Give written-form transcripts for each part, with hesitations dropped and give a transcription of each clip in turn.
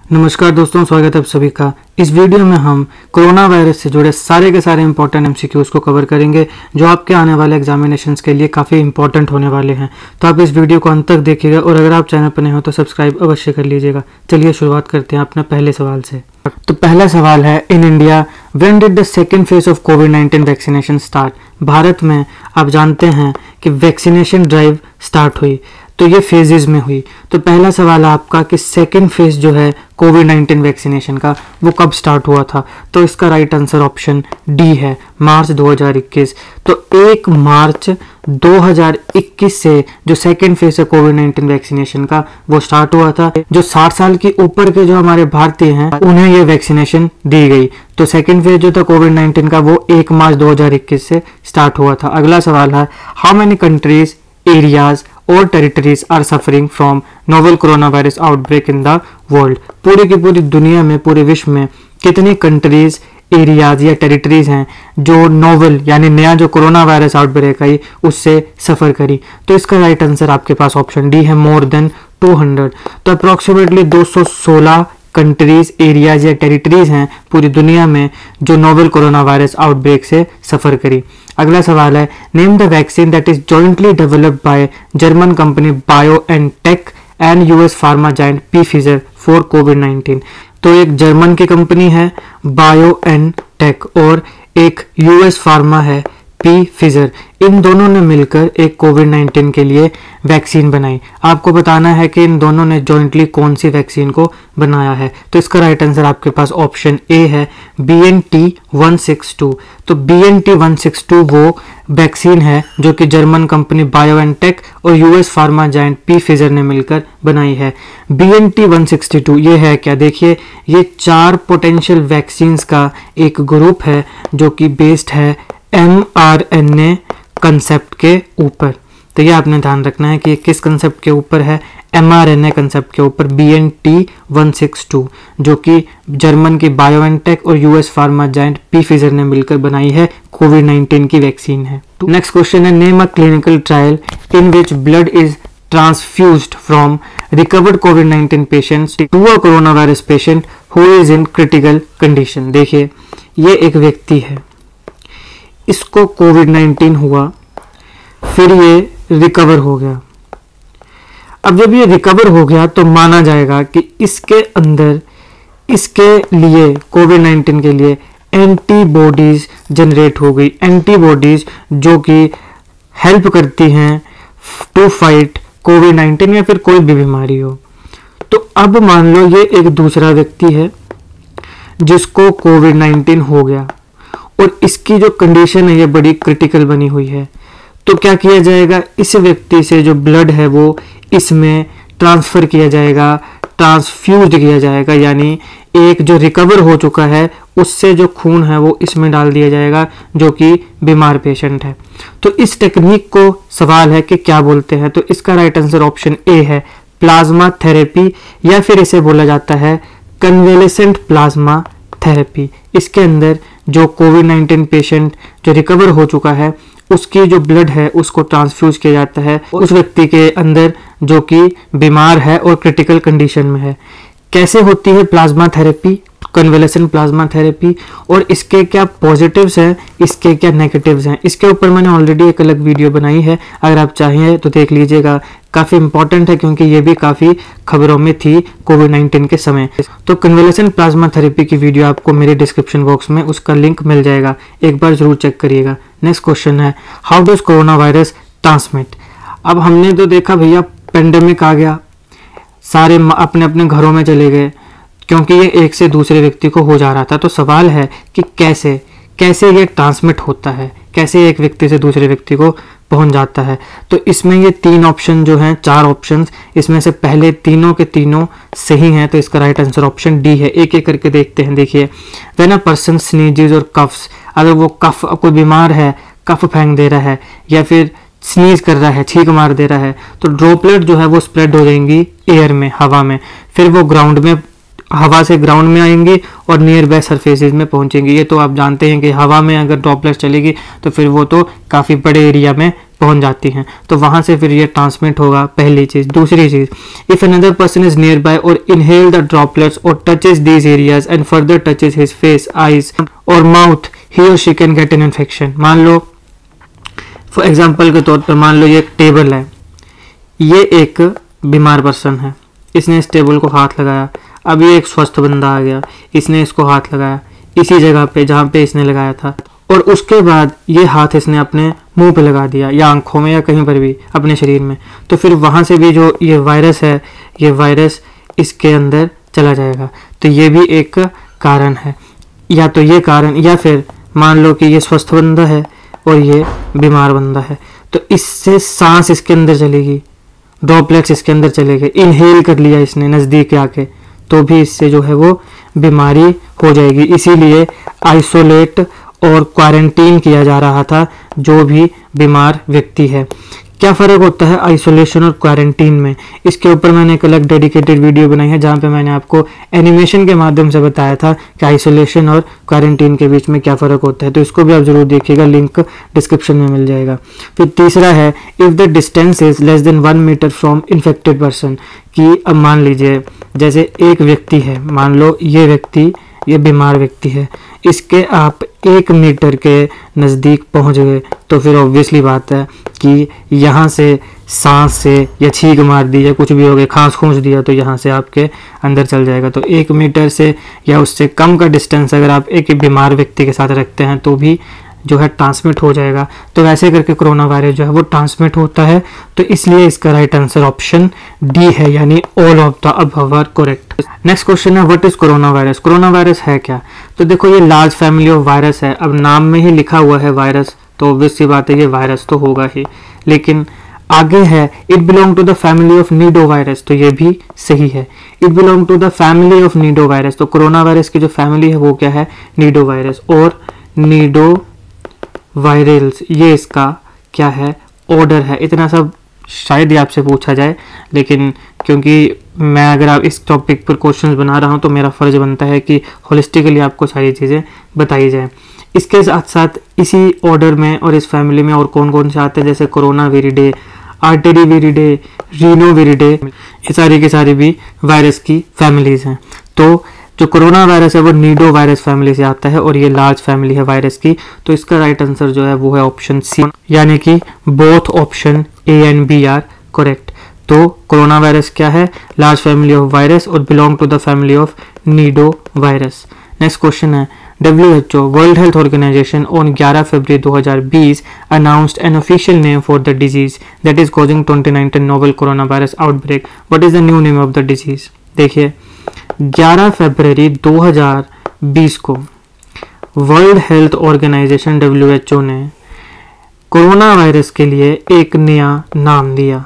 नमस्कार दोस्तों, स्वागत है आप सभी का। इस वीडियो में हम कोरोना वायरस से जुड़े सारे के सारे इंपॉर्टेंट एमसीक्यूज को कवर करेंगे जो आपके आने वाले एग्जामिनेशंस के लिए काफ़ी इंपॉर्टेंट होने वाले हैं। तो आप इस वीडियो को अंत तक देखिएगा और अगर आप चैनल पर नए हो तो सब्सक्राइब अवश्य कर लीजिएगा। चलिए शुरुआत करते हैं अपने पहले सवाल से। तो पहला सवाल है, in India when did the second phase of covid vaccination start. Bharat में आप जानते हैं कि वैक्सीनेशन ड्राइव स्टार्ट हुई, तो ये फेजेस में हुई। तो पहला सवाल है आपका कि सेकेंड फेज जो है कोविड-19 वैक्सीनेशन का वो कब स्टार्ट हुआ था। तो इसका राइट आंसर ऑप्शन डी है, मार्च 2021। तो 1 मार्च 2021 से जो सेकेंड फेज है कोविड-19 वैक्सीनेशन का वो स्टार्ट हुआ था। जो 60 साल के ऊपर के जो हमारे भारतीय हैं उन्हें ये वैक्सीनेशन दी गई। तो सेकेंड फेज जो था कोविड-19 का वो 1 मार्च 2021 से स्टार्ट हुआ था। अगला सवाल है, हाउ मेनी कंट्रीज, एरियाज और territories are suffering from novel corona virus outbreak in the world. पूरी की पूरी दुनिया में, पूरे विश्व में कितनी कंट्रीज, एरियाज या टेरिटरीज हैं जो नोवेल यानी नया जो कोरोना वायरस आउटब्रेक आई उससे सफर करी। तो इसका राइट आंसर आपके पास ऑप्शन डी है, मोर देन 200। तो अप्रोक्सीमेटली 216 कंट्रीज, एरियाज या टेरिटरीज हैं पूरी दुनिया में जो नोवेल कोरोना वायरस आउटब्रेक से सफर करी। अगला सवाल है, name the vaccine that is jointly developed by German company BioNTech and US pharma giant Pfizer for कोविड-19। तो एक जर्मन की कंपनी है बायोएनटेक और एक यूएस फार्मा है Pfizer। इन दोनों ने मिलकर एक कोविड-19 के लिए वैक्सीन बनाई। आपको बताना है कि इन दोनों ने जॉइंटली कौन सी वैक्सीन को बनाया है। तो इसका राइट आंसर आपके पास ऑप्शन ए है, BNT162। तो BNT162 वो वैक्सीन है जो कि जर्मन कंपनी बायोएनटेक और यूएस फार्मा जायंट Pfizer ने मिलकर बनाई है। BNT162 ये है क्या, देखिए ये 4 पोटेंशियल वैक्सीन्स का एक ग्रुप है जो कि बेस्ड है mRNA कंसेप्ट के ऊपर। तो ये आपने ध्यान रखना है कि ये किस कंसेप्ट के ऊपर है, mRNA कंसेप्ट के ऊपर। BNT162 जो कि जर्मन की बायोएनटेक और यूएस फार्मा जायंट Pfizer ने मिलकर बनाई है कोविड-19 की वैक्सीन है। नेक्स्ट क्वेश्चन है, name a clinical trial in which blood is transfused from recovered COVID-19 patients to a coronavirus patient who is in critical condition। देखिए ये एक व्यक्ति है, इसको कोविड-19 हुआ, फिर ये रिकवर हो गया। अब जब ये रिकवर हो गया तो माना जाएगा कि इसके अंदर इसके लिए कोविड-19 के लिए एंटीबॉडीज जनरेट हो गई। एंटीबॉडीज जो कि हेल्प करती हैं टू फाइट कोविड-19 या फिर कोई भी बीमारी हो। तो अब मान लो ये एक दूसरा व्यक्ति है जिसको कोविड-19 हो गया और इसकी जो कंडीशन है ये बड़ी क्रिटिकल बनी हुई है। तो क्या किया जाएगा, इस व्यक्ति से जो ब्लड है वो इसमें ट्रांसफर किया जाएगा, ट्रांसफ्यूज किया जाएगा। यानी एक जो रिकवर हो चुका है उससे जो खून है वो इसमें डाल दिया जाएगा जो कि बीमार पेशेंट है। तो इस टेक्निक को सवाल है कि क्या बोलते हैं। तो इसका राइट आंसर ऑप्शन ए है, प्लाज्मा थेरेपी, या फिर इसे बोला जाता है कन्वेलेसेंट प्लाज्मा थेरेपी। इसके अंदर जो कोविड-19 पेशेंट जो रिकवर हो चुका है उसकी जो ब्लड है उसको ट्रांसफ्यूज किया जाता है उस व्यक्ति के अंदर जो कि बीमार है और क्रिटिकल कंडीशन में है। कैसे होती है plasma therapy, convalescent plasma therapy, और इसके क्या पॉजिटिव्स हैं, इसके क्या नेगेटिव्स हैं, इसके ऊपर मैंने ऑलरेडी एक अलग वीडियो बनाई है, अगर आप चाहें तो देख लीजिएगा। काफ़ी इंपॉर्टेंट है क्योंकि ये भी काफ़ी खबरों में थी कोविड-19 के समय। तो कन्वेलेसेंट प्लाज्मा थेरेपी की वीडियो आपको मेरे डिस्क्रिप्शन बॉक्स में उसका लिंक मिल जाएगा, एक बार जरूर चेक करिएगा। नेक्स्ट क्वेश्चन है, how does corona virus transmit. अब हमने तो देखा भैया पेंडेमिक आ गया, सारे अपने अपने घरों में चले गए क्योंकि ये एक से दूसरे व्यक्ति को हो जा रहा था। तो सवाल है कि कैसे कैसे ये ट्रांसमिट होता है, कैसे एक व्यक्ति से दूसरे व्यक्ति को पहुंच जाता है। तो इसमें ये 3 ऑप्शन जो हैं, 4 ऑप्शंस, इसमें से पहले तीनों के तीनों सही हैं। तो इसका राइट आंसर ऑप्शन डी है। एक एक करके देखते हैं। देखिए, व्हेन अ पर्सन स्नीजेस और कफ्स, अगर वो कफ, कोई बीमार है कफ फेंक दे रहा है या फिर स्नीज कर रहा है, छींक मार दे रहा है, तो ड्रॉपलेट जो है वो स्प्रेड हो जाएंगी एयर में, हवा में, फिर वो ग्राउंड में, हवा से ग्राउंड में आएंगी और नियर बाय सरफेसेस में पहुंचेंगी। ये तो आप जानते हैं कि हवा में अगर ड्रॉपलेट चलेगी तो फिर वो तो काफ़ी बड़े एरिया में पहुंच जाती हैं, तो वहां से फिर ये ट्रांसमिट होगा, पहली चीज। दूसरी चीज, if another person is near by और इनहेल द ड्रॉपलेट्स और touches these areas and further touches his face, eyes और माउथ, ही और she can get an infection. मान लो फॉर एग्जाम्पल के तौर पर, मान लो ये एक टेबल है, ये एक बीमार पर्सन है, इसने इस टेबल को हाथ लगाया, अब ये एक स्वस्थ बंदा आ गया, इसने इसको हाथ लगाया इसी जगह पे जहाँ पे इसने लगाया था, और उसके बाद ये हाथ इसने अपने मुंह पे लगा दिया या आंखों में या कहीं पर भी अपने शरीर में, तो फिर वहाँ से भी जो ये वायरस है, ये वायरस इसके अंदर चला जाएगा। तो ये भी एक कारण है, या तो ये कारण, या फिर मान लो कि ये स्वस्थ बंदा है और ये बीमार बंदा है, तो इससे सांस इसके अंदर चलेगी, ड्रॉपलेट्स इसके अंदर चले गए, इनहेल कर लिया इसने नज़दीक आके, तो भी इससे जो है वो बीमारी हो जाएगी। इसीलिए आइसोलेट और क्वारंटीन किया जा रहा था जो भी बीमार व्यक्ति है। क्या फ़र्क होता है आइसोलेशन और क्वारंटीन में, इसके ऊपर मैंने एक अलग डेडिकेटेड वीडियो बनाई है जहाँ पे मैंने आपको एनिमेशन के माध्यम से बताया था कि आइसोलेशन और क्वारंटीन के बीच में क्या फ़र्क होता है, तो इसको भी आप ज़रूर देखिएगा, लिंक डिस्क्रिप्शन में मिल जाएगा। फिर तीसरा है, if the distance is less than 1 metre from infected person, कि अब मान लीजिए जैसे एक व्यक्ति है, मान लो ये व्यक्ति, ये बीमार व्यक्ति है, इसके आप 1 मीटर के नज़दीक पहुंच गए, तो फिर ऑब्वियसली बात है कि यहाँ से सांस से या छींक मार दी या कुछ भी हो गया, खांस खूंस दिया, तो यहाँ से आपके अंदर चल जाएगा। तो 1 मीटर से या उससे कम का डिस्टेंस अगर आप एक बीमार व्यक्ति के साथ रखते हैं तो भी जो है ट्रांसमिट हो जाएगा। तो वैसे करके कोरोना वायरस जो है वो ट्रांसमिट होता है, तो इसलिए इसका राइट आंसर ऑप्शन डी है, यानी all of the above are correct. Next question है, what is corona virus? Corona virus है क्या? तो देखो ये लार्ज फैमिली ऑफ वायरस है, अब नाम में ही लिखा हुआ है वायरस, तो ऑब्वियस सी बात है ये वायरस तो होगा ही, लेकिन आगे है it belong to the family of nido virus, तो ये भी सही है, it belong to the family of nido virus. तो कोरोना वायरस की जो फैमिली है वो क्या है? नीडो वायरस, और नीडो वायरल्स ये इसका क्या है? ऑर्डर है। इतना सब शायद ही आपसे पूछा जाए, लेकिन क्योंकि मैं अगर आप इस टॉपिक पर क्वेश्चंस बना रहा हूँ तो मेरा फर्ज बनता है कि होलिस्टिकली आपको सारी चीज़ें बताई जाए। इसके साथ साथ इसी ऑर्डर में और इस फैमिली में और कौन कौन से आते हैं, जैसे कोरोना विरिडे, आर्टेरी विरिडे, रीनो विरिडे, ये सारी की सारी भी वायरस की फैमिलीज हैं। तो जो कोरोना वायरस है वो नीडो वायरस फैमिली से आता है और ये लार्ज फैमिली है वायरस की, तो इसका राइट आंसर जो है वो है ऑप्शन सी, यानी कि both option A and B are correct. तो कोरोना वायरस क्या है? लार्ज फैमिली ऑफ वायरस और belong to the family of nido virus. Next question है, WHO world health Organisation on 11 February 2020 announced an official name for the disease that is causing 2019 novel corona virus outbreak. What is the new name of the disease? देखिए 11 फरवरी 2020 को World health organisation WHO ने corona virus के लिए एक नया नाम दिया।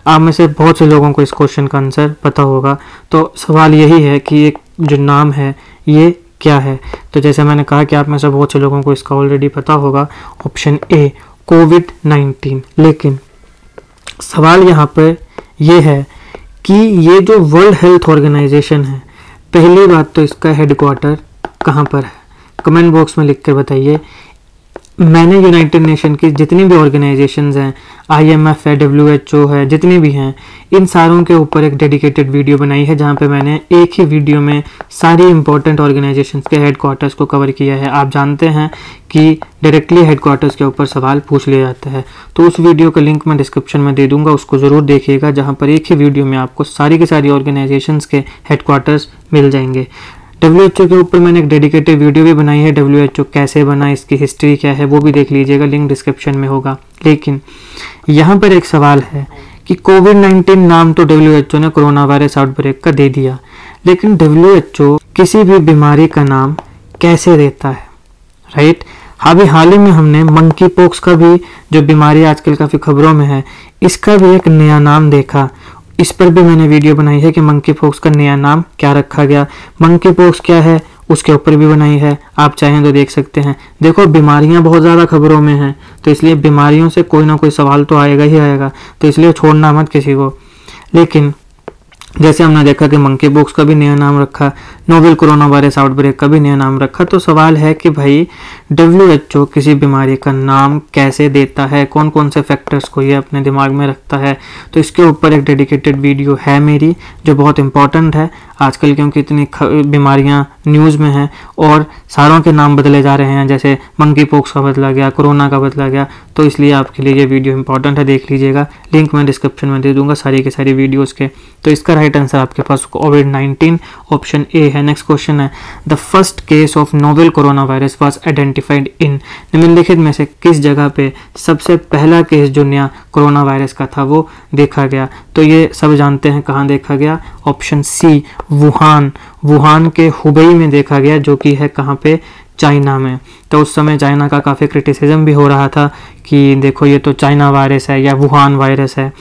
आप में से बहुत से लोगों को इस क्वेश्चन का आंसर पता होगा, तो सवाल यही है कि एक जो नाम है ये क्या है? तो जैसे मैंने कहा कि आप में से बहुत से लोगों को इसका ऑलरेडी पता होगा, ऑप्शन ए कोविड-19। लेकिन सवाल यहाँ पर यह है कि ये जो वर्ल्ड हेल्थ ऑर्गेनाइजेशन है, पहली बात तो इसका हेडक्वार्टर कहाँ पर है? कमेंट बॉक्स में लिख कर बताइए। मैंने यूनाइटेड नेशन की जितनी भी ऑर्गेनाइजेशंस हैं, IMF है, WHO है, जितनी भी हैं, इन सारों के ऊपर एक डेडिकेटेड वीडियो बनाई है जहाँ पे मैंने एक ही वीडियो में सारी इंपॉर्टेंट ऑर्गेनाइजेशंस के हेडक्वार्टर्स को कवर किया है। आप जानते हैं कि डायरेक्टली हेडक्वार्टर्स के ऊपर सवाल पूछ लिया जाता है, तो उस वीडियो का लिंक मैं डिस्क्रिप्शन में दे दूंगा, उसको ज़रूर देखिएगा, जहाँ पर एक ही वीडियो में आपको सारी की सारी ऑर्गेनाइजेशंस के हेडक्वार्टर्स मिल जाएंगे। WHO के ऊपर मैंने एक डेडिकेटेड वीडियो भी बनाई है, WHO कैसे बना, इसकी हिस्ट्री क्या है, वो भी देख लीजिएगा, लिंक डिस्क्रिप्शन में होगा। लेकिन यहाँ पर एक सवाल है कि कोविड-19 नाम तो WHO ने कोरोना वायरस आउटब्रेक का दे दिया, लेकिन WHO किसी भी बीमारी का नाम कैसे देता है? राइट, अभी हाल ही में हमने मंकी पॉक्स का भी, जो बीमारी आजकल काफ़ी खबरों में है, इसका भी एक नया नाम देखा। इस पर भी मैंने वीडियो बनाई है कि मंकी पॉक्स का नया नाम क्या रखा गया। मंकी पॉक्स क्या है उसके ऊपर भी बनाई है, आप चाहें तो देख सकते हैं। देखो बीमारियां बहुत ज़्यादा खबरों में हैं, तो इसलिए बीमारियों से कोई ना कोई सवाल तो आएगा ही आएगा, तो इसलिए छोड़ना मत किसी को। लेकिन जैसे हमने देखा कि मंकी पॉक्स का भी नया नाम रखा, नोवेल कोरोना वायरस आउटब्रेक का भी नया नाम रखा। तो सवाल है कि भाई WHO किसी बीमारी का नाम कैसे देता है, कौन कौन से फैक्टर्स को ये अपने दिमाग में रखता है। तो इसके ऊपर एक डेडिकेटेड वीडियो है मेरी जो बहुत इंपॉर्टेंट है आजकल, क्योंकि इतनी बीमारियां न्यूज़ में हैं और सारों के नाम बदले जा रहे हैं, जैसे मंकी पॉक्स का बदला गया, कोरोना का बदला गया। तो इसलिए आपके लिए ये वीडियो इंपॉर्टेंट है, देख लीजिएगा। लिंक मैं डिस्क्रिप्शन में दे दूंगा सारी के सारी वीडियोज़ के। तो इसका राइट आंसर आपके पास कोविड-19 ऑप्शन ए है। नेक्स्ट क्वेश्चन है, the first case of novel corona virus was identified in, निम्नलिखित में से किस जगह पे सबसे पहला केस जो नया कोरोना वायरस का था वो देखा गया। तो ये सब जानते हैं कहाँ देखा गया, ऑप्शन सी वुहान, वुहान के हुबई में देखा गया, जो कि है कहाँ पे, चाइना में। तो उस समय चाइना का काफ़ी क्रिटिसिज्म भी हो रहा था कि देखो ये तो चाइना वायरस है या वुहान वायरस है,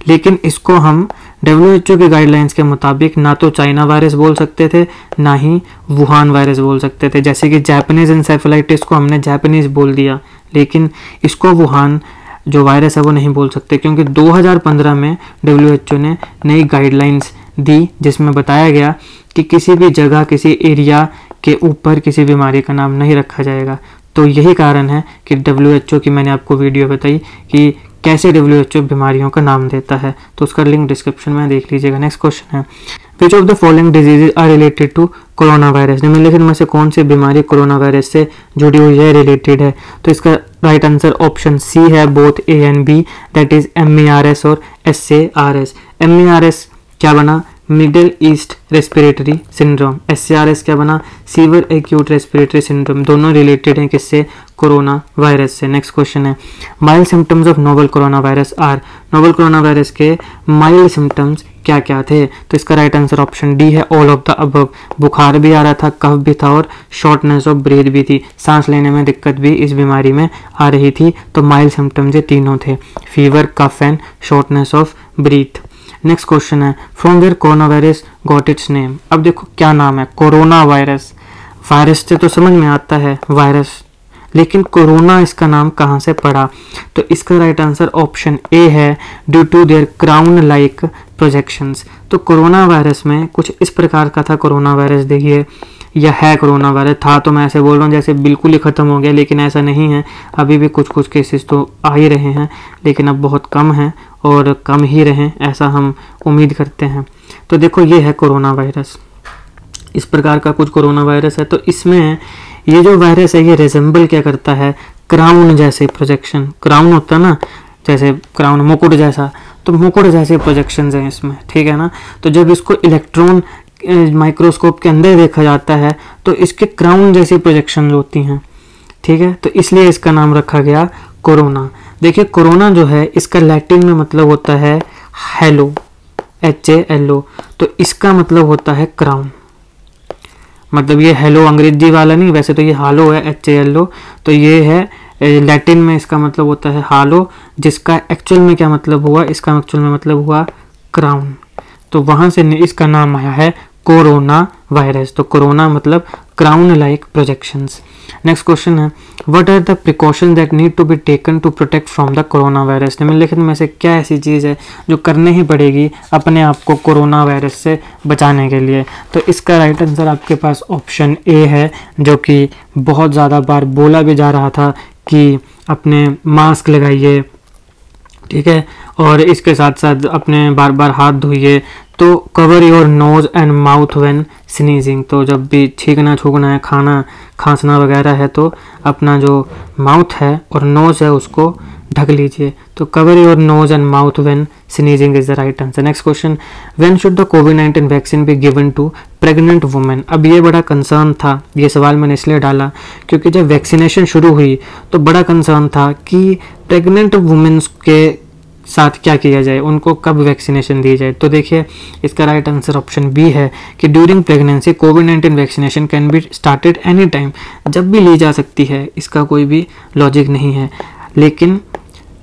लेकिन इसको हम WHO के गाइडलाइंस के मुताबिक ना तो चाइना वायरस बोल सकते थे ना ही वुहान वायरस बोल सकते थे। जैसे कि जापानीज एन्सेफेलाइटिस को हमने जापानीज बोल दिया, लेकिन इसको वुहान जो वायरस है वो नहीं बोल सकते, क्योंकि 2015 में WHO ने नई गाइडलाइंस दी जिसमें बताया गया कि किसी भी जगह किसी एरिया के ऊपर किसी बीमारी का नाम नहीं रखा जाएगा। तो यही कारण है कि WHO की मैंने आपको वीडियो बताई कि कैसे WHO बीमारियों का नाम देता है, तो उसका लिंक डिस्क्रिप्शन में देख लीजिएगा। नेक्स्ट क्वेश्चन है, which of the following diseases are related to corona virus, निम्नलिखित में से कौन सी बीमारी कोरोना वायरस से जुड़ी हुई है, रिलेटेड है। तो इसका राइट आंसर ऑप्शन सी है, both A and B, that is MERS और SARS। MERS क्या बना, Middle East respiratory syndrome, SARS क्या बना, सीवियर एक्यूट रेस्पिरेटरी सिंड्रोम। दोनों रिलेटेड हैं किससे, कोरोना वायरस से। नेक्स्ट क्वेश्चन है, mild symptoms of novel corona virus are, novel corona virus के माइल्ड सिम्टम्स क्या क्या थे। तो इसका राइट आंसर ऑप्शन डी है, ऑल ऑफ द अबव। बुखार भी आ रहा था, कफ भी था और शॉर्टनेस ऑफ ब्रीथ भी थी, सांस लेने में दिक्कत भी इस बीमारी में आ रही थी। तो माइल्ड सिम्टम्स ये तीनों थे, fever, cough and shortness of breath. Next question है, from where corona virus got its name. अब देखो क्या नाम है, कोरोना वायरस। वायरस से तो समझ में आता है वायरस, लेकिन कोरोना इसका नाम कहाँ से पड़ा। तो इसका राइट आंसर ऑप्शन ए है, due to their crown like projections. तो कोरोना वायरस में कुछ इस प्रकार का था कोरोना वायरस, देखिए यह है कोरोना वायरस, था तो मैं ऐसे बोल रहा हूँ जैसे बिल्कुल ही ख़त्म हो गया, लेकिन ऐसा नहीं है। अभी भी कुछ कुछ केसेस तो आ ही रहे हैं, लेकिन अब बहुत कम हैं और कम ही रहें ऐसा हम उम्मीद करते हैं। तो देखो ये है कोरोना वायरस, इस प्रकार का कुछ कोरोना वायरस है। तो इसमें ये जो वायरस है ये रिजेंबल क्या करता है, क्राउन जैसे प्रोजेक्शन, क्राउन होता है ना जैसे क्राउन, मुकुट जैसा, तो मुकुट जैसे प्रोजेक्शंस हैं इसमें, ठीक है ना। तो जब इसको इलेक्ट्रॉन माइक्रोस्कोप के अंदर देखा जाता है तो इसके क्राउन जैसी प्रोजेक्शंस होती हैं, ठीक है। तो इसलिए इसका नाम रखा गया कोरोना। देखिए कोरोना जो है इसका लैटिन में मतलब होता है हेलो, HALO। तो इसका मतलब होता है क्राउन, मतलब ये हेलो अंग्रेजी वाला नहीं, वैसे तो ये हालो है, HALO। तो ये है लैटिन में इसका मतलब होता है हालो, जिसका एक्चुअल में क्या मतलब हुआ, इसका एक्चुअल में मतलब हुआ क्राउन। तो वहां से इसका नाम आया है कोरोना वायरस। तो कोरोना मतलब crown like projections. Next question है, what are the precaution that need to be taken to protect from the corona virus. निम्नलिखित में से क्या ऐसी चीज़ है जो करनी ही पड़ेगी अपने आप को कोरोना वायरस से बचाने के लिए। तो इसका राइट आंसर आपके पास ऑप्शन ए है, जो कि बहुत ज़्यादा बार बोला भी जा रहा था कि अपने मास्क लगाइए, ठीक है, और इसके साथ साथ अपने बार बार हाथ धोइए। तो cover your nose and mouth when sneezing. तो जब भी छींकना छूकना है, खाना खांसना वगैरह है तो अपना जो माउथ है और नोज है उसको ढक लीजिए। तो cover your nose and mouth when sneezing is the right answer. Next question, when should the कोविड-19 vaccine be given to pregnant women. अब ये बड़ा कंसर्न था, ये सवाल मैंने इसलिए डाला क्योंकि जब वैक्सीनेशन शुरू हुई तो बड़ा कंसर्न था कि प्रेग्नेंट वुमेन्स के साथ क्या किया जाए, उनको कब वैक्सीनेशन दी जाए। तो देखिए इसका राइट आंसर ऑप्शन बी है कि during pregnancy covid vaccination can be started any time, जब भी ली जा सकती है, इसका कोई भी लॉजिक नहीं है। लेकिन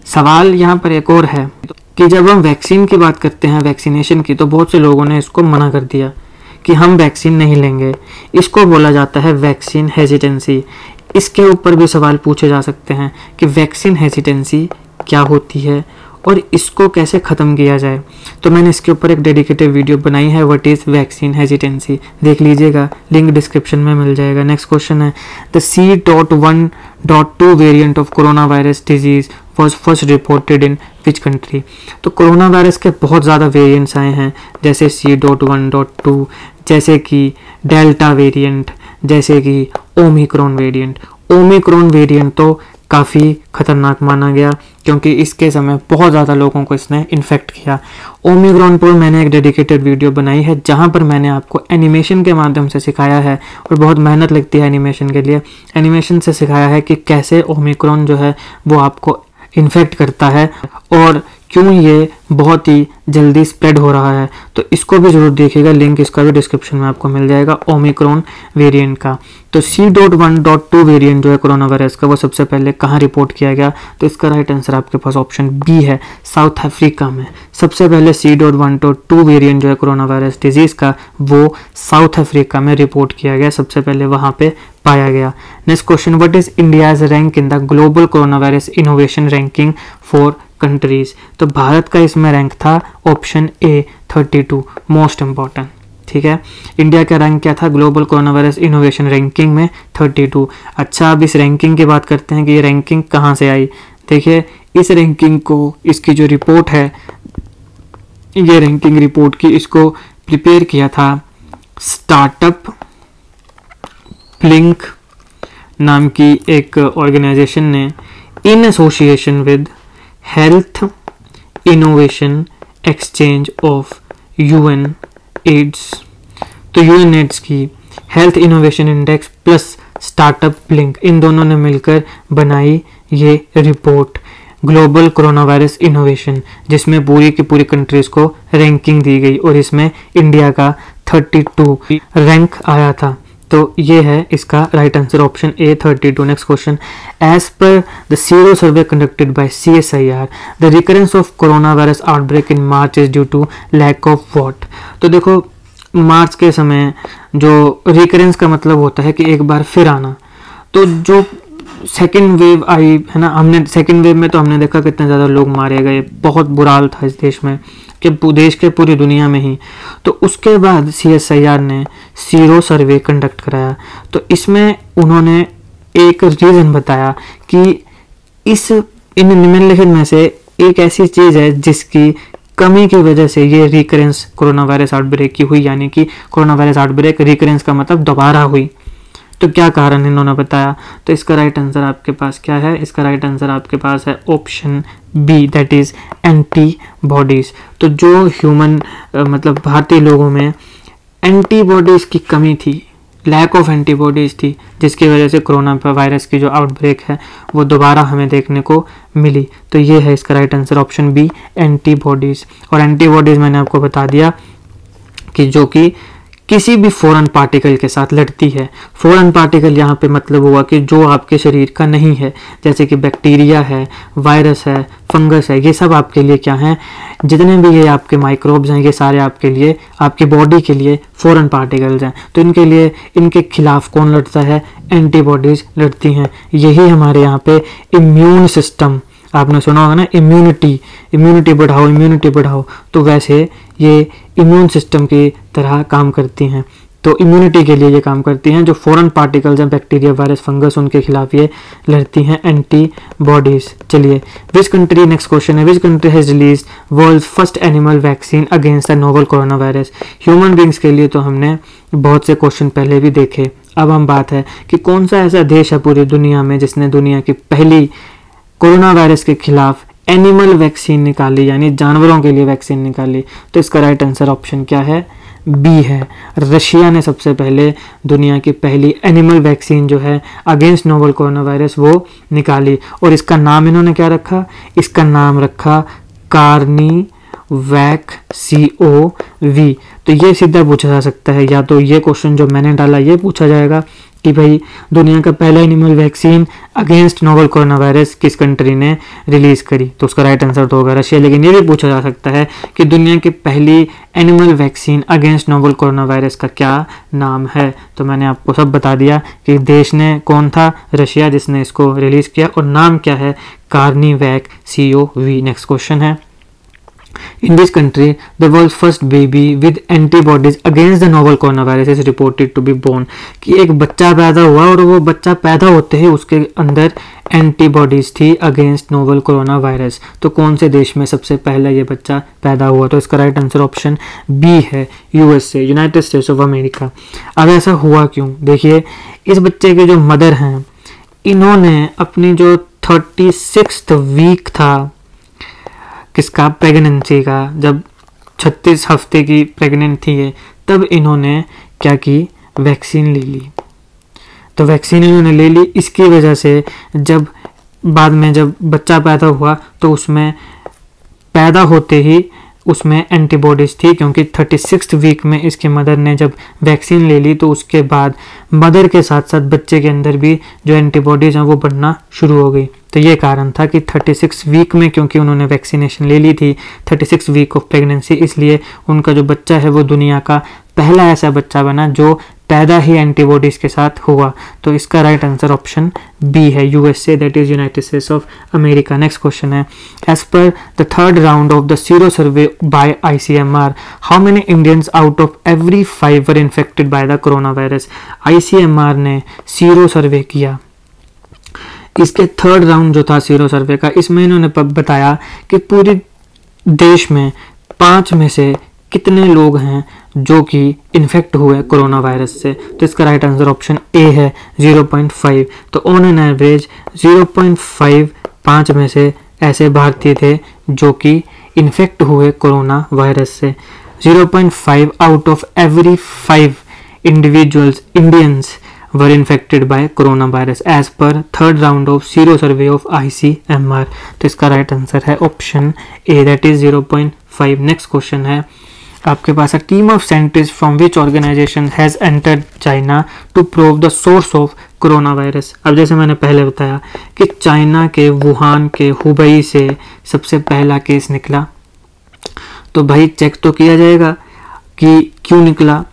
सवाल यहाँ पर एक और है कि जब हम वैक्सीन की बात करते हैं, वैक्सीनेशन की, तो बहुत से लोगों ने इसको मना कर दिया कि हम वैक्सीन नहीं लेंगे। इसको बोला जाता है वैक्सीन हेजिटेंसी। इसके ऊपर भी सवाल पूछे जा सकते हैं कि वैक्सीन हेजिटेंसी क्या होती है और इसको कैसे ख़त्म किया जाए। तो मैंने इसके ऊपर एक डेडिकेटेड वीडियो बनाई है, व्हाट इज़ वैक्सीन हेजिटेंसी, देख लीजिएगा, लिंक डिस्क्रिप्शन में मिल जाएगा। नेक्स्ट क्वेश्चन है, the C.1.2 variant of corona virus disease was first reported in which country. तो कोरोना वायरस के बहुत ज़्यादा वेरिएंट्स आए हैं, जैसे C.1.2, जैसे कि डेल्टा वेरिएंट, जैसे कि ओमिक्रॉन वेरिएंट। ओमिक्रॉन वेरिएंट तो काफ़ी खतरनाक माना गया क्योंकि इसके समय बहुत ज़्यादा लोगों को इसने इन्फेक्ट किया। ओमिक्रॉन पर मैंने एक डेडिकेटेड वीडियो बनाई है जहां पर मैंने आपको एनिमेशन के माध्यम से सिखाया है, और बहुत मेहनत लगती है एनिमेशन के लिए। एनिमेशन से सिखाया है कि कैसे ओमिक्रॉन जो है वो आपको इन्फेक्ट करता है और क्यों ये बहुत ही जल्दी स्प्रेड हो रहा है। तो इसको भी जरूर देखिएगा, लिंक इसका भी डिस्क्रिप्शन में आपको मिल जाएगा, ओमिक्रॉन वेरिएंट का। तो C.1.2 वेरिएंट जो है कोरोना वायरस का, वो सबसे पहले कहाँ रिपोर्ट किया गया। तो इसका राइट आंसर आपके पास ऑप्शन बी है, साउथ अफ्रीका में। सबसे पहले C.1.2 वेरिएंट जो है कोरोना वायरस डिजीज़ का, वो साउथ अफ्रीका में रिपोर्ट किया गया, सबसे पहले वहाँ पे पाया गया। Next question, what is India's rank in the global corona virus innovation ranking for countries. तो भारत का इसमें रैंक था ऑप्शन ए 32, मोस्ट इंपॉर्टेंट। ठीक है, इंडिया का रैंक क्या था global corona virus innovation ranking में 32। अच्छा, अब इस रैंकिंग की बात करते हैं कि ये रैंकिंग कहाँ से आई। देखिए, इस रैंकिंग को, इसकी जो रिपोर्ट है, ये रैंकिंग रिपोर्ट की इसको प्रिपेयर किया था स्टार्टअप ब्लिंक नाम की एक ऑर्गेनाइजेशन ने, in association with health innovation exchange of UN AIDS. तो यूएन एड्स की health innovation index plus startup Blink, इन दोनों ने मिलकर बनाई ये report global corona virus innovation, जिसमें पूरी की पूरी कंट्रीज को रैंकिंग दी गई और इसमें इंडिया का 32 रैंक आया था। तो ये है इसका right answer option A 32। Next question, as per the sero survey conducted by CSIR the recurrence of corona virus outbreak in March is due to lack of what. तो देखो, मार्च के समय जो रिकरेंस का मतलब होता है कि एक बार फिर आना। तो जो सेकेंड वेव आई है ना, हमने सेकेंड वेव में तो हमने देखा कितने ज़्यादा लोग मारे गए, बहुत बुरा हाल था इस देश में, कि देश के पूरी दुनिया में ही। तो उसके बाद CSIR ने सीरो सर्वे कंडक्ट कराया। तो इसमें उन्होंने एक रीज़न बताया कि इन निम्नलिखित में से एक ऐसी चीज़ है जिसकी कमी की वजह से ये रिकरेंस कोरोना वायरस आउटब्रेक की हुई, यानी कि कोरोना वायरस आउटब्रेक रिकरेंस का मतलब दोबारा हुई। तो क्या कारण इन्होंने बताया। तो इसका राइट आंसर आपके पास क्या है, इसका राइट आंसर आपके पास है option B, that is antibodies. तो जो ह्यूमन मतलब भारतीय लोगों में एंटीबॉडीज की कमी थी, लैक ऑफ एंटीबॉडीज थी, जिसकी वजह से कोरोना वायरस की जो आउटब्रेक है वो दोबारा हमें देखने को मिली। तो ये है इसका right answer option B, antibodies. और एंटीबॉडीज मैंने आपको बता दिया कि जो कि किसी भी फॉरेन पार्टिकल के साथ लड़ती है। फॉरेन पार्टिकल यहाँ पे मतलब हुआ कि जो आपके शरीर का नहीं है, जैसे कि बैक्टीरिया है, वायरस है, फंगस है, ये सब आपके लिए क्या हैं, जितने भी ये आपके माइक्रोब्स हैं, ये सारे आपके लिए, आपकी बॉडी के लिए फॉरेन पार्टिकल्स हैं। तो इनके लिए, इनके खिलाफ कौन लड़ता है, एंटीबॉडीज लड़ती हैं। यही हमारे यहाँ पे इम्यून सिस्टम, आपने सुना होगा ना, इम्यूनिटी बढ़ाओ, इम्यूनिटी बढ़ाओ। तो वैसे ये इम्यून सिस्टम की तरह काम करती हैं। तो इम्यूनिटी के लिए ये काम करती हैं। जो फॉरेन पार्टिकल्स हैं, बैक्टीरिया, वायरस, फंगस, उनके खिलाफ ये लड़ती हैं एंटीबॉडीज। चलिए, विच कंट्री, नेक्स्ट क्वेश्चन है, which country has release world first animal vaccine against the novel corona virus. Human beings के लिए तो हमने बहुत से क्वेश्चन पहले भी देखे। अब हम बात है कि कौन सा ऐसा देश है पूरी दुनिया में जिसने दुनिया की पहली कोरोना वायरस के खिलाफ एनिमल वैक्सीन निकाली, यानी जानवरों के लिए वैक्सीन निकाली। तो इसका राइट आंसर ऑप्शन क्या है, बी है। रशिया ने सबसे पहले दुनिया की पहली एनिमल वैक्सीन जो है अगेंस्ट नोवल कोरोना वायरस वो निकाली। और इसका नाम इन्होंने क्या रखा, इसका नाम रखा कार्नीवैक COV। तो ये सीधा पूछा जा सकता है, या तो ये क्वेश्चन जो मैंने डाला ये पूछा जाएगा कि भाई दुनिया का पहला animal vaccine against novel corona virus किस कंट्री ने रिलीज करी, तो उसका राइट आंसर तो होगा रशिया। लेकिन ये भी पूछा जा सकता है कि दुनिया की पहली animal vaccine against novel corona virus का क्या नाम है, तो मैंने आपको सब बता दिया कि देश ने कौन था, रशिया, जिसने इसको रिलीज किया, और नाम क्या है, कार्निवैक COV। नेक्स्ट क्वेश्चन है, In this country, the world's first baby with antibodies against the novel coronavirus is reported to be born। कि एक बच्चा पैदा हुआ और वो बच्चा पैदा होते ही उसके अंदर एंटीबॉडीज थी अगेंस्ट नोवल कोरोना वायरस। तो कौन से देश में सबसे पहला ये बच्चा पैदा हुआ, तो इसका राइट आंसर ऑप्शन बी है, USA, United States of America. अब ऐसा हुआ क्यों, देखिए इस बच्चे के जो मदर हैं, इन्होंने अपनी जो 36th वीक था किसका, प्रेगनेंसी का, जब 36 हफ्ते की प्रेग्नेंट थी ये, तब इन्होंने क्या की, वैक्सीन ले ली। तो वैक्सीन इन्होंने ले ली, इसकी वजह से जब बाद में जब बच्चा पैदा हुआ तो उसमें पैदा होते ही उसमें एंटीबॉडीज़ थी, क्योंकि 36th वीक में इसकी मदर ने जब वैक्सीन ले ली तो उसके बाद मदर के साथ साथ बच्चे के अंदर भी जो एंटीबॉडीज़ हैं वो बनना शुरू हो गई। तो ये कारण था कि 36 वीक में, क्योंकि उन्होंने वैक्सीनेशन ले ली थी 36 वीक ऑफ प्रेगनेंसी, इसलिए उनका जो बच्चा है वो दुनिया का पहला ऐसा बच्चा बना जो पैदा ही एंटीबॉडीज़ के साथ हुआ। तो इसका राइट आंसर ऑप्शन बी है, USA, that is United States of America. Next question है, as per the third round of the sero survey by ICMR, how many Indians out of every 5 were infected by the corona virus. ICMR ने sero survey किया, इसके third round जो था sero survey का, इसमें इन्होंने बताया कि पूरे देश में 5 में से कितने लोग हैं जो कि इन्फेक्ट हुए कोरोना वायरस से। तो इसका राइट आंसर ऑप्शन ए है, 0.5। तो ऑन एन एवरेज 0.5 5 में से ऐसे भारतीय थे जो कि इन्फेक्ट हुए कोरोना वायरस से। 0.5 out of every 5 individuals Indians were infected by coronavirus as per third round of sero survey of ICMR। तो इसका राइट आंसर है option A, that is 0.5। Next question है आपके पास, a team of scientist from which organisation has entered China to prove the source of corona virus. अब जैसे मैंने पहले बताया कि चाइना के वुहान के हुबई से सबसे पहला केस निकला, तो भाई चेक तो किया जाएगा कि क्यों निकला।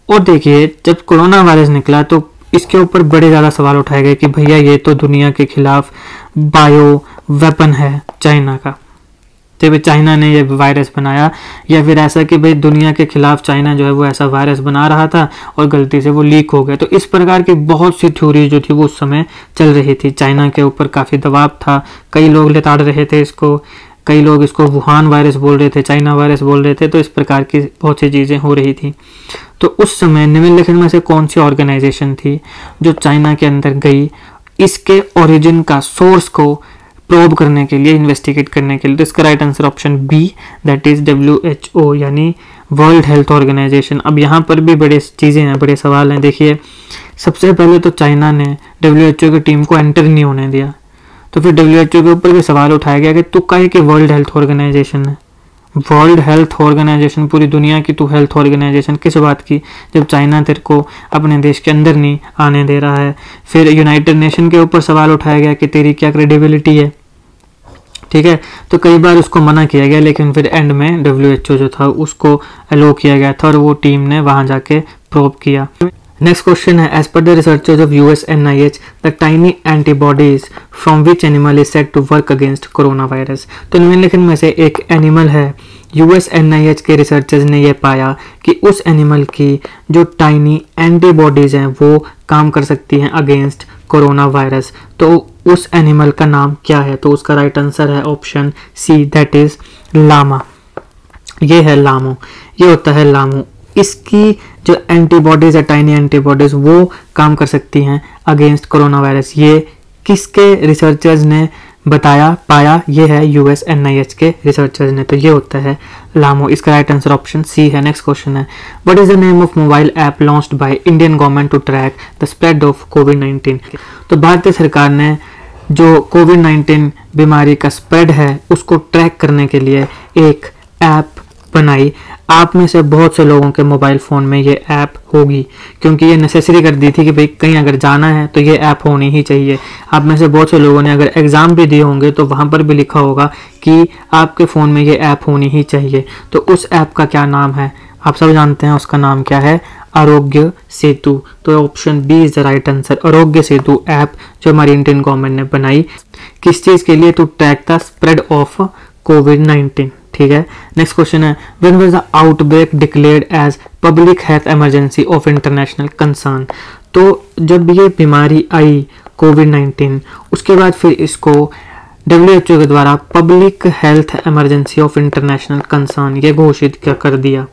और देखिए जब कोरोना वायरस निकला तो इसके ऊपर बड़े ज़्यादा सवाल उठाए गए कि भैया ये तो दुनिया के खिलाफ बायो वेपन है चाइना का, तो चाइना ने ये वायरस बनाया, या फिर ऐसा कि भाई दुनिया के खिलाफ चाइना जो है वो ऐसा वायरस बना रहा था और गलती से वो लीक हो गया। तो इस प्रकार की बहुत सी थ्योरी जो थी वो उस समय चल रही थी। चाइना के ऊपर काफ़ी दबाव था, कई लोग लिताड़ रहे थे इसको, कई लोग इसको वुहान वायरस बोल रहे थे, चाइना वायरस बोल रहे थे। तो इस प्रकार की बहुत सी चीज़ें हो रही थी। तो उस समय निम्नलिखित में से कौन सी ऑर्गेनाइजेशन थी जो चाइना के अंदर गई इसके ओरिजिन का सोर्स को प्रोब करने के लिए, इन्वेस्टिगेट करने के लिए। तो इसका right answer option B, that is WHO यानी वर्ल्ड हेल्थ ऑर्गेनाइजेशन। अब यहाँ पर भी बड़े चीज़ें हैं, बड़े सवाल हैं। देखिए सबसे पहले तो चाइना ने WHO की टीम को एंटर नहीं होने दिया, तो फिर WHO के ऊपर भी सवाल उठाया गया कि तू काहे कि वर्ल्ड हेल्थ ऑर्गेनाइजेशन है, वर्ल्ड हेल्थ ऑर्गेनाइजेशन पूरी दुनिया की तू हेल्थ ऑर्गेनाइजेशन किस बात की, जब चाइना तेरे को अपने देश के अंदर नहीं आने दे रहा है। फिर यूनाइटेड नेशन के ऊपर सवाल उठाया गया कि तेरी क्या क्रेडिबिलिटी है, ठीक है। तो कई बार उसको मना किया गया, लेकिन फिर एंड में WHO जो था उसको अलो किया गया था और वो टीम ने वहां जाके प्रोब किया। नेक्स्ट क्वेश्चन है, as per the researchers of US NIH the tiny antibodies from which animal is said to work against corona virus. तो निम्नलिखित में से एक एनिमल है, US NIH के रिसर्चर्स ने यह पाया कि उस एनिमल की जो टाइनी एंटीबॉडीज हैं वो काम कर सकती हैं अगेंस्ट कोरोना वायरस। तो उस एनिमल का नाम क्या है, तो उसका राइट आंसर है option C, that is llama. ये है लामो, ये होता है लामो। इसकी जो एंटीबॉडीज है, टाइनी एंटीबॉडीज, वो काम कर सकती हैं अगेंस्ट कोरोना वायरस। ये किसके रिसर्चर्स ने बताया, पाया, ये है US NIH के रिसर्चर्स ने। तो ये होता है लामो। इसका राइट आंसर ऑप्शन सी है। नेक्स्ट क्वेश्चन है, what is the name of mobile app launched by Indian government to track the spread of COVID-19। तो भारतीय सरकार ने जो COVID-19 बीमारी का स्प्रेड है उसको ट्रैक करने के लिए एक ऐप बनाई। आप में से बहुत से लोगों के मोबाइल फ़ोन में ये ऐप होगी, क्योंकि ये नेसेसरी कर दी थी कि भाई कहीं अगर जाना है तो ये ऐप होनी ही चाहिए। आप में से बहुत से लोगों ने अगर एग्ज़ाम भी दिए होंगे तो वहाँ पर भी लिखा होगा कि आपके फ़ोन में ये ऐप होनी ही चाहिए। तो उस ऐप का क्या नाम है? आप सब जानते हैं उसका नाम क्या है, आरोग्य सेतु। तो option B is the right answer, Aarogya Setu app जो हमारी इंडियन गवर्नमेंट ने बनाई। किस चीज़ के लिए? To track the spread of कोविड-19। ठीक है, नेक्स्ट क्वेश्चन है, when was the outbreak declared as public health emergency of international concern. तो जब ये बीमारी आई कोविड-19, उसके बाद फिर इसको WHO के द्वारा public health emergency of international concern ये घोषित कर दिया।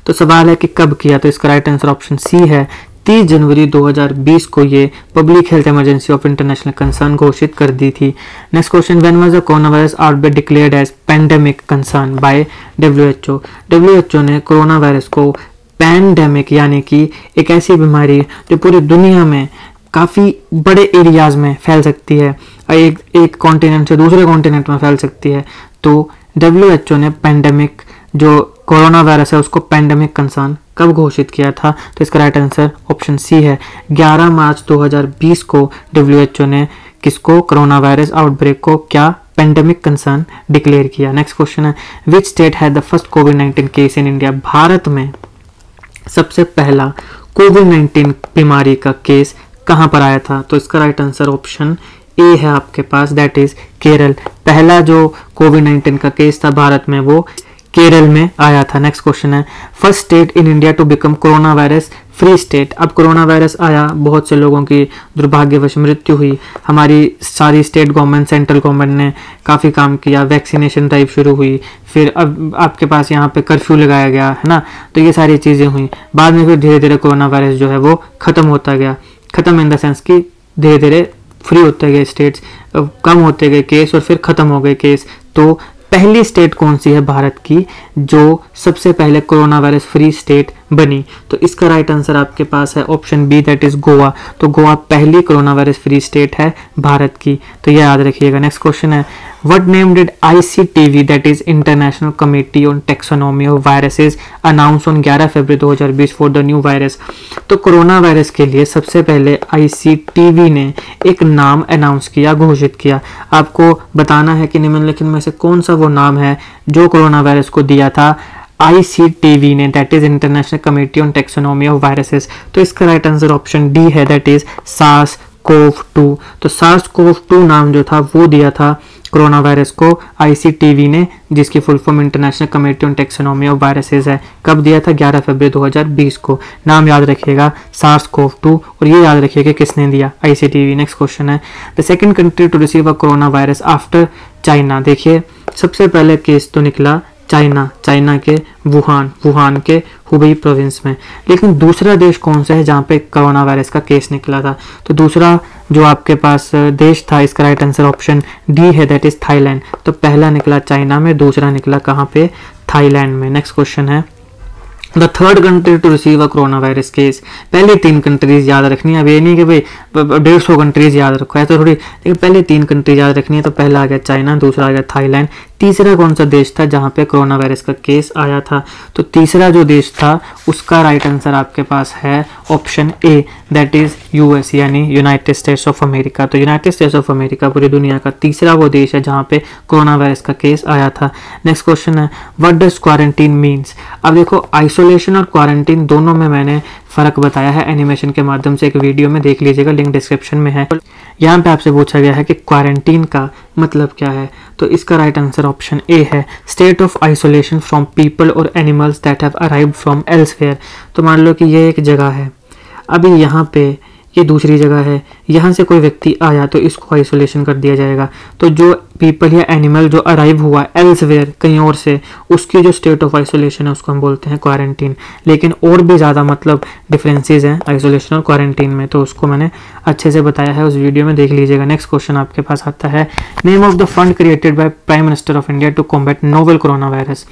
तो सवाल है कि कब किया? तो इसका राइट आंसर ऑप्शन सी है, 30 जनवरी 2020 को ये public health emergency of international concern घोषित कर दी थी। Next question, when was the corona virus outbreak declared as pandemic concern by WHO। WHO ने कोरोना वायरस को पैंडेमिक यानी कि एक ऐसी बीमारी जो पूरी दुनिया में काफ़ी बड़े एरियाज में फैल सकती है, एक कॉन्टिनेंट से दूसरे कॉन्टिनेंट में फैल सकती है, तो WHO ने पैंडेमिक जो कोरोना वायरस है उसको पैंडेमिक कंसर्न कब घोषित किया था? तो इसका राइट आंसर ऑप्शन सी है, 11 मार्च 2020 को WHO ने किसको? कोरोना वायरस आउटब्रेक को क्या? पैंडेमिक कंसर्न डिक्लेयर किया। नेक्स्ट क्वेश्चन है, which state had the first covid case in India. Bharat में सबसे पहला कोविड-19 बीमारी का केस कहाँ पर आया था? तो इसका राइट आंसर ऑप्शन ए है आपके पास, दैट इज केरल। पहला जो कोविड-19 का केस था भारत में वो केरल में आया था। नेक्स्ट क्वेश्चन है, first state in India to become corona virus free state. अब कोरोना वायरस आया, बहुत से लोगों की दुर्भाग्यवश मृत्यु हुई, हमारी सारी स्टेट गवर्नमेंट, सेंट्रल गवर्नमेंट ने काफ़ी काम किया, वैक्सीनेशन ड्राइव शुरू हुई, फिर अब आपके पास यहाँ पे कर्फ्यू लगाया गया है ना, तो ये सारी चीज़ें हुई। बाद में फिर धीरे धीरे कोरोना वायरस जो है वो ख़त्म होता गया, ख़त्म इन द सेंस कि धीरे धीरे फ्री होते गए स्टेट्स, कम होते गए केस और फिर ख़त्म हो गए केस। तो पहली स्टेट कौन सी है भारत की जो सबसे पहले कोरोना वायरस फ्री स्टेट बनी? तो इसका राइट आंसर आपके पास है option B, that is Goa. तो गोवा पहली कोरोना वायरस फ्री स्टेट है भारत की, तो यह याद रखिएगा। नेक्स्ट क्वेश्चन है, what name did ICTV that is international committee on taxonomy of viruses announce on 11 February 2020 for the new virus. तो कोरोना वायरस के लिए सबसे पहले ICTV ने एक नाम अनाउंस किया, घोषित किया। आपको बताना है कि निम्नलिखित में से कौन सा वो नाम है जो कोरोना वायरस को दिया था ICTV ने, that is international committee on taxonomy of viruses. तो इसका राइट आंसर ऑप्शन डी है, दैट इज SARS-CoV-2। तो SARS-CoV-2 नाम जो था वो दिया था कोरोना वायरस को ICTV ने, जिसकी full form international committee on taxonomy of viruses है। कब दिया था? 11 फरवरी 2020 को। नाम याद रखिएगा SARS-CoV-2, और ये याद रखिएगा किसने दिया? ICTV। नेक्स्ट क्वेश्चन है, the second country to receive a corona virus after China. देखिए सबसे पहले केस तो निकला चाइना के वुहान के हुबेई प्रोविंस में, लेकिन दूसरा देश कौन सा है जहाँ पे कोरोना वायरस का केस निकला था? तो दूसरा जो आपके पास देश था, इसका राइट आंसर ऑप्शन डी है, दैट इज थाईलैंड। तो पहला निकला चाइना में, दूसरा निकला कहाँ पे? थाईलैंड में। नेक्स्ट क्वेश्चन है, the third country to receive a corona virus case. पहले 3 कंट्रीज याद रखनी है, अब ये नहीं कि भाई 150 कंट्रीज याद रखो है तो थोड़ी, लेकिन पहले 3 कंट्रीज याद रखनी है। तो पहला आ गया चाइना, दूसरा आ गया थाईलैंड, तीसरा कौन सा देश था जहाँ पे कोरोना वायरस का केस आया था? तो तीसरा जो देश था उसका राइट आंसर आपके पास है option A, that is US यानी यूनाइटेड स्टेट्स ऑफ अमेरिका। तो यूनाइटेड स्टेट्स ऑफ अमेरिका पूरी दुनिया का तीसरा वो देश है जहाँ पे कोरोना वायरस का केस आया था। नेक्स्ट क्वेश्चन है, व्हाट डज क्वारंटीन मीन्स। अब देखो आइसोलेशन और क्वारंटीन दोनों में मैंने फ़र्क बताया है एनिमेशन के माध्यम से, एक वीडियो में देख लीजिएगा, लिंक डिस्क्रिप्शन में है। यहाँ पे आपसे पूछा गया है कि क्वारंटीन का मतलब क्या है? तो इसका राइट आंसर ऑप्शन ए है, state of isolation from people और animals that have arrived from elsewhere. तो मान लो कि ये एक जगह है, अभी यहाँ पे ये दूसरी जगह है, यहाँ से कोई व्यक्ति आया तो इसको आइसोलेशन कर दिया जाएगा। तो जो पीपल या एनिमल जो अराइव हुआ एल्सवेयर कहीं और से, उसकी जो स्टेट ऑफ आइसोलेशन है उसको हम बोलते हैं क्वारंटीन। लेकिन और भी ज़्यादा मतलब डिफरेंसेस हैं आइसोलेशन और क्वारंटीन में, तो उसको मैंने अच्छे से बताया है, उस वीडियो में देख लीजिएगा। नेक्स्ट क्वेश्चन आपके पास आता है, name of the fund created by prime minister of India to combat novel corona virus.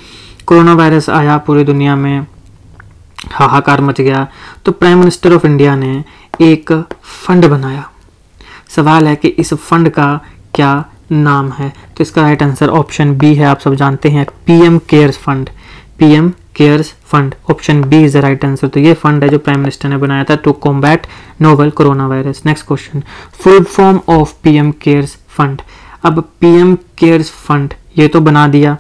Corona virus आया, पूरी दुनिया में हाहाकार मच गया, तो प्राइम मिनिस्टर ऑफ इंडिया ने एक फंड बनाया। सवाल है कि इस फंड का क्या नाम है? तो इसका राइट आंसर ऑप्शन बी है, आप सब जानते हैं PM cares fund. PM cares fund, option B is the right answer. तो ये फंड है जो प्राइम मिनिस्टर ने बनाया था to combat novel corona virus. Next question, full form of PM cares fund. अब पीएम केयर्स फंड ये तो बना दिया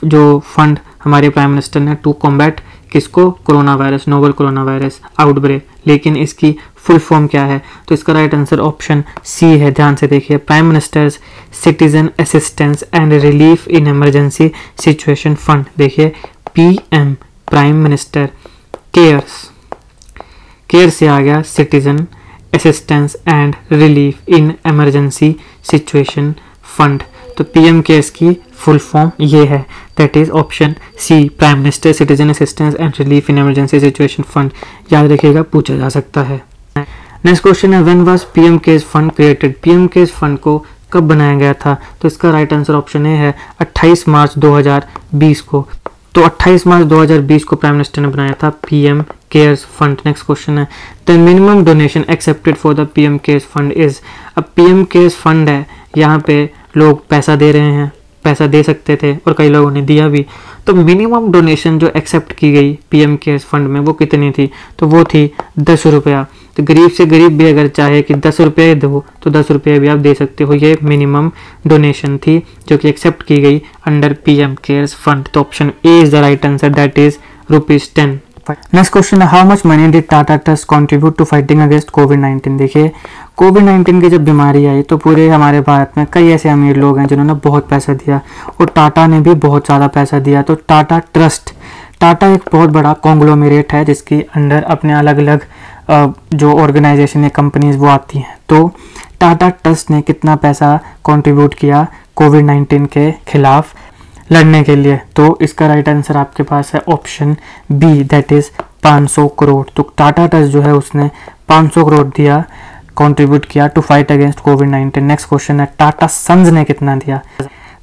जो फंड हमारे प्राइम मिनिस्टर ने टू कॉम्बैट किसको, corona virus, novel corona virus outbreak, लेकिन इसकी फुल फॉर्म क्या है? तो इसका राइट आंसर ऑप्शन सी है। ध्यान से देखिए, prime minister's citizen assistance and relief in emergency situation fund. देखिए PM, prime minister, cares, care से आ गया citizen assistance and relief in emergency situation fund. तो पीएम केयर्स की फुल फॉर्म ये है, that is option C, prime minister citizen assistance and relief in emergency situation fund. याद रखिएगा, पूछा जा सकता है। नेक्स्ट क्वेश्चन है, when was PM cares fund created. PM cares fund को कब बनाया गया था? तो इसका राइट आंसर ऑप्शन ए है 28 मार्च 2020 को। तो 28 मार्च 2020 को प्राइम मिनिस्टर ने बनाया था PM cares fund. Next question है, the minimum donation accepted for the PM cares fund is. अब पीएम केयर्स फंड है, यहाँ पे लोग पैसा दे रहे हैं, पैसा दे सकते थे और कई लोगों ने दिया भी। तो मिनिमम डोनेशन जो एक्सेप्ट की गई पीएम केयर्स फंड में वो कितनी थी? तो वो थी 10 रुपया। तो गरीब से गरीब भी अगर चाहे कि 10 रुपये दो तो 10 रुपये भी आप दे सकते हो। ये मिनिमम डोनेशन थी जो कि एक्सेप्ट की गई अंडर पीएम केयर्स फंड। तो option A is the right answer, that is ₹10। Next question है, how much money did Tata trust contribute to fighting against कोविड-19। देखिए कोविड-19 की जब बीमारी आई तो पूरे हमारे भारत में कई ऐसे अमीर लोग हैं जिन्होंने बहुत पैसा दिया और टाटा ने भी बहुत ज़्यादा पैसा दिया। तो टाटा ट्रस्ट, टाटा एक बहुत बड़ा कॉन्ग्लोमेरेट है जिसकी अंडर अपने अलग अलग जो ऑर्गेनाइजेशन या कंपनीज वो आती हैं। तो टाटा ट्रस्ट ने कितना पैसा कंट्रीब्यूट किया कोविड-19 के खिलाफ लड़ने के लिए? तो इसका राइट आंसर आपके पास है option B, that is 500 crore. तो टाटा ट्रस्ट जो है उसने 500 करोड़ दिया, कंट्रीब्यूट किया टू फाइट अगेंस्ट कोविड-19। नेक्स्ट क्वेश्चन है, टाटा सन्स ने कितना दिया?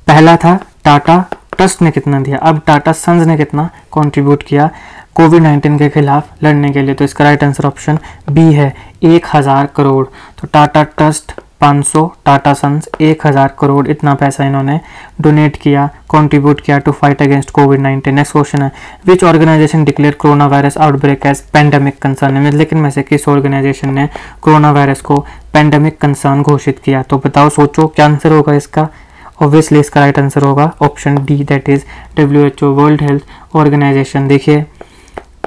पहला था टाटा ट्रस्ट ने कितना दिया, अब टाटा सन्स ने कितना कंट्रीब्यूट किया कोविड-19 के खिलाफ लड़ने के लिए? तो इसका राइट आंसर ऑप्शन बी है, 1000 करोड़। तो टाटा ट्रस्ट 500, टाटा सन्स 1000 करोड़, इतना पैसा इन्होंने डोनेट किया, कंट्रीब्यूट किया टू फाइट अगेंस्ट कोविड-19। नेक्स्ट क्वेश्चन है, which organisation declare corona virus outbreak as pandemic concern. लेकिन में से किस ऑर्गेनाइजेशन ने कोरोना वायरस को पेंडेमिक कंसर्न घोषित किया? तो बताओ, सोचो क्या आंसर होगा इसका। ऑब्वियसली इसका राइट आंसर होगा option D, that is WHO, world health organisation. देखिए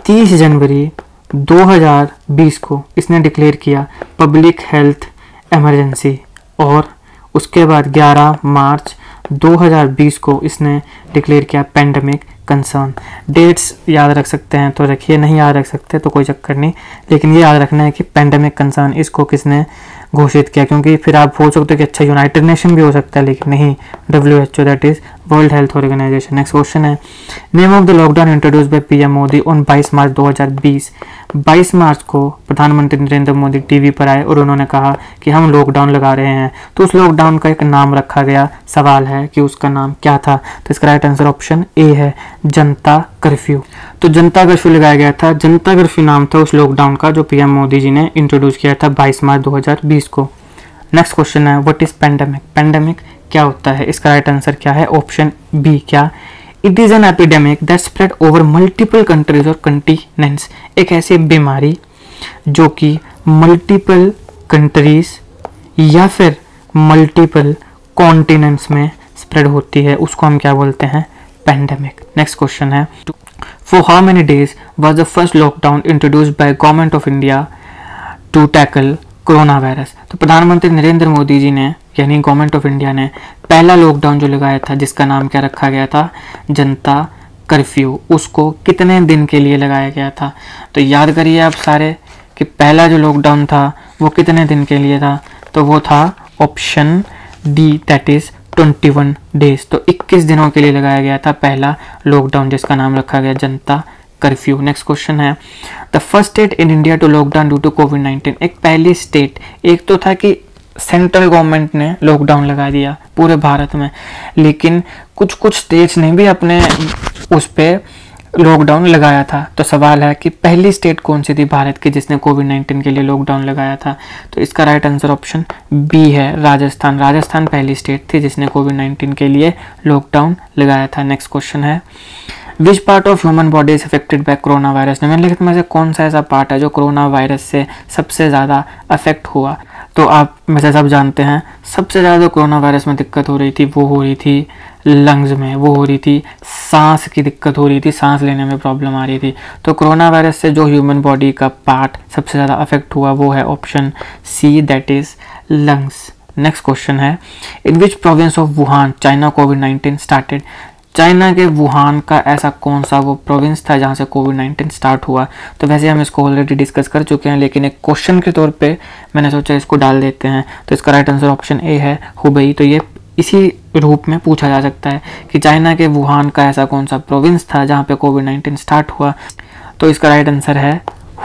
30 जनवरी 2020 को इसने डिक्लेयर किया पब्लिक हेल्थ इमरजेंसी और उसके बाद 11 मार्च 2020 को इसने डिक्लेयर किया पेंडेमिक कंसर्न। डेट्स याद रख सकते हैं तो रखिए, नहीं याद रख सकते तो कोई चक्कर नहीं, लेकिन ये याद रखना है कि पेंडेमिक कंसर्न इसको किसने घोषित किया, क्योंकि फिर आप बोल सकते हो कि अच्छा यूनाइटेड नेशन भी हो सकता है, लेकिन नहीं, WHO, that is world health organization. Next question है, name of the lockdown introduce by PM Modi on 22 March 2020। 22 March को प्रधानमंत्री नरेंद्र मोदी टीवी पर आए और उन्होंने कहा कि हम लॉकडाउन लगा रहे हैं। तो उस लॉकडाउन का एक नाम रखा गया, सवाल है कि उसका नाम क्या था? तो इसका राइट आंसर ऑप्शन ए है, जनता कर्फ्यू। तो जनता कर्फ्यू लगाया गया था, जनता कर्फ्यू नाम था उस लॉकडाउन का जो पीएम मोदी जी ने इंट्रोड्यूस किया था 22 मार्च 2020 को। नेक्स्ट क्वेश्चन है, व्हाट इज पेंडेमिक। पेंडेमिक क्या होता है? इसका राइट आंसर क्या है? ऑप्शन बी, क्या? It is an epidemic that spread over multiple countries और कंटिनेंट्स। एक ऐसी बीमारी जो कि मल्टीपल कंट्रीज या फिर मल्टीपल कॉन्टिनेंट्स में स्प्रेड होती है, उसको हम क्या बोलते हैं? पेंडेमिक। नेक्स्ट क्वेश्चन है, for how many days was the first lockdown introduced by government of India to tackle corona virus. तो प्रधानमंत्री नरेंद्र मोदी जी ने यानी गवर्नमेंट ऑफ इंडिया ने पहला लॉकडाउन जो लगाया था जिसका नाम क्या रखा गया था? जनता कर्फ्यू। उसको कितने दिन के लिए लगाया गया था? तो याद करिए आप सारे कि पहला जो लॉकडाउन था वो कितने दिन के लिए था? तो वो था option D, that is 21 days. तो 21 दिनों के लिए लगाया गया था पहला लॉकडाउन जिसका नाम रखा गया जनता कर्फ्यू। नेक्स्ट क्वेश्चन है, the first state in India to lockdown due to कोविड-19। एक पहली स्टेट, एक तो था कि सेंट्रल गवर्नमेंट ने लॉकडाउन लगा दिया पूरे भारत में, लेकिन कुछ कुछ स्टेट्स ने भी अपने उस पर लॉकडाउन लगाया था। तो सवाल है कि पहली स्टेट कौन सी थी भारत की जिसने कोविड-19 के लिए लॉकडाउन लगाया था? तो इसका राइट आंसर ऑप्शन बी है, राजस्थान। राजस्थान पहली स्टेट थी जिसने कोविड-19 के लिए लॉकडाउन लगाया था। नेक्स्ट क्वेश्चन है, which part of human body is affected by corona virus. निम्नलिखित में से कौन सा ऐसा पार्ट है जो कोरोना वायरस से सबसे ज़्यादा अफेक्ट हुआ। तो आप में से सब जानते हैं सबसे ज़्यादा कोरोना वायरस में दिक्कत हो रही थी वो हो रही थी लंग्स में, वो हो रही थी सांस की दिक्कत हो रही थी, सांस लेने में प्रॉब्लम आ रही थी। तो कोरोना वायरस से जो ह्यूमन बॉडी का पार्ट सबसे ज़्यादा अफेक्ट हुआ वो है option C, that is lungs. Next question है, in which province of Wuhan China कोविड-19 स्टार्टेड। चाइना के वुहान का ऐसा कौन सा वो प्रोविंस था जहाँ से कोविड-19 स्टार्ट हुआ। तो वैसे हम इसको ऑलरेडी डिस्कस कर चुके हैं, लेकिन एक क्वेश्चन के तौर पे मैंने सोचा इसको डाल देते हैं। तो इसका राइट आंसर ऑप्शन ए है, हुबेई। तो ये इसी रूप में पूछा जा सकता है कि चाइना के वुहान का ऐसा कौन सा प्रोविंस था जहाँ पे कोविड-19 स्टार्ट हुआ। तो इसका राइट आंसर है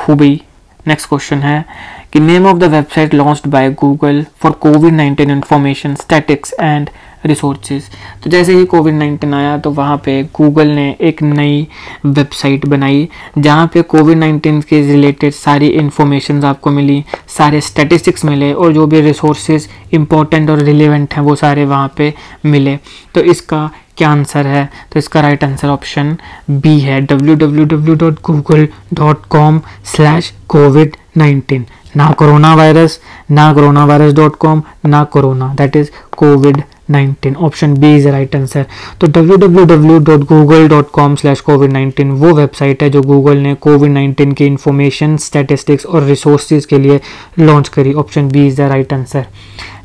हुबेई। नेक्स्ट क्वेश्चन है कि name of the website launched by Google for covid information statics and resources. तो जैसे ही कोविड-19 आया तो वहाँ पे गूगल ने एक नई वेबसाइट बनाई जहाँ पे कोविड-19 के रिलेटेड सारी इन्फॉर्मेशन आपको मिली, सारे स्टैटिस्टिक्स मिले और जो भी रिसोर्सेज इंपॉर्टेंट और रिलेवेंट हैं वो सारे वहाँ पे मिले। तो इसका क्या आंसर है। तो इसका राइट आंसर ऑप्शन बी है, www.google.com/covid19। ना कोरोना वायरस, ना coronavirus.com, ना कोरोना, दैट इज कोविड-19। Option B is right answer. तो www.google.com/covid19 वो वेबसाइट है जो गूगल ने कोविड-19 की इंफॉर्मेशन, स्टैटिस्टिक्स और रिसोर्सेज के लिए लॉन्च करी। Option B is the right answer.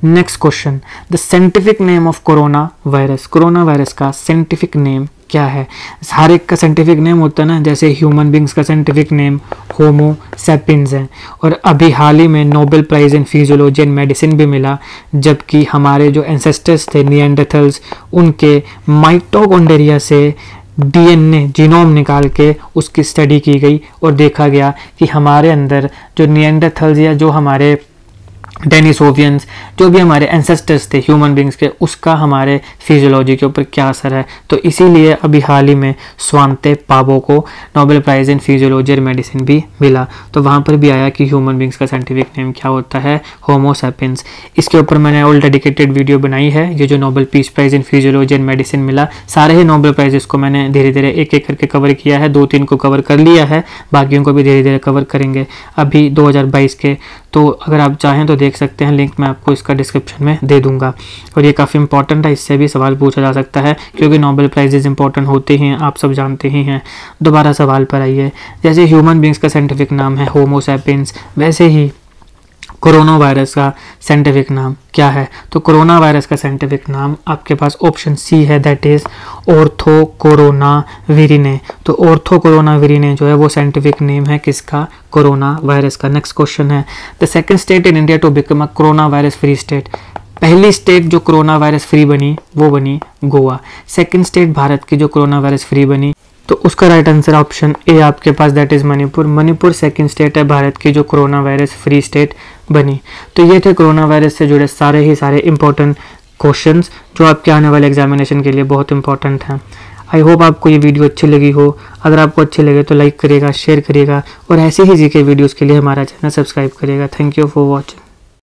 Next question, the scientific name of corona virus. Corona virus का साइंटिफिक नेम क्या है। हर एक का साइंटिफिक नेम होता है ना, जैसे ह्यूमन बींग्स का साइंटिफिक नेम होमो सैपियंस है, और अभी हाल ही में Nobel prize in physiology and medicine भी मिला, जबकि हमारे जो एंसेस्टर्स थे निएंडरथल्स, उनके माइटोकॉन्ड्रिया से DNA जीनोम निकाल के उसकी स्टडी की गई और देखा गया कि हमारे अंदर जो निएंडरथल्स या जो हमारे डेनिसोवियंस, जो भी हमारे एंसेस्टर्स थे ह्यूमन बींग्स के, उसका हमारे फिजियोलॉजी के ऊपर क्या असर है। तो इसीलिए अभी हाल ही में स्वांते पाबो को नोबेल प्राइज़ इन फिजियोलॉजी और मेडिसिन भी मिला। तो वहाँ पर भी आया कि ह्यूमन बींग्स का साइंटिफिक नेम क्या होता है, होमो सैपियंस। इसके ऊपर मैंने ऑल डेडिकेटेड वीडियो बनाई है। ये जो Nobel peace prize in physiology and medicine मिला, सारे ही नोबेल प्राइजेस को मैंने धीरे धीरे एक एक करके कवर किया है। 2-3 को कवर कर लिया है, बाकियों को भी धीरे धीरे कवर करेंगे अभी 2022 के। तो अगर आप चाहें तो देख सकते हैं, लिंक मैं आपको इसका डिस्क्रिप्शन में दे दूंगा। और ये काफ़ी इंपॉर्टेंट है, इससे भी सवाल पूछा जा सकता है, क्योंकि नोबेल प्राइजेज इंपॉर्टेंट होते हैं, आप सब जानते ही हैं। दोबारा सवाल पर आइए, जैसे ह्यूमन बींग्स का साइंटिफिक नाम है होमो सैपियंस, वैसे ही कोरोना वायरस का साइंटिफिक नाम क्या है। तो कोरोना वायरस का साइंटिफिक नाम आपके पास ऑप्शन सी है, दैट इज ऑर्थो कोरोना विरिने। तो ऑर्थो कोरोना विरिने जो है वो साइंटिफिक नेम है किसका, कोरोना वायरस का। नेक्स्ट क्वेश्चन है, the second state in India to become a corona virus free state. पहली स्टेट जो कोरोना वायरस फ्री बनी वो बनी गोवा। सेकंड स्टेट भारत की जो कोरोना वायरस फ्री बनी, तो उसका राइट आंसर ऑप्शन ए आपके पास, that is Manipur. Manipur second state है भारत की जो कोरोना वायरस फ्री स्टेट बनी। तो ये थे कोरोना वायरस से जुड़े सारे इंपॉर्टेंट क्वेश्चंस जो आपके आने वाले एग्जामिनेशन के लिए बहुत इंपॉर्टेंट हैं। आई होप आपको ये वीडियो अच्छी लगी हो। अगर आपको अच्छी लगे तो लाइक करिएगा, शेयर करिएगा और ऐसे ही जीके वीडियोस के लिए हमारा चैनल सब्सक्राइब करिएगा। Thank you for watching.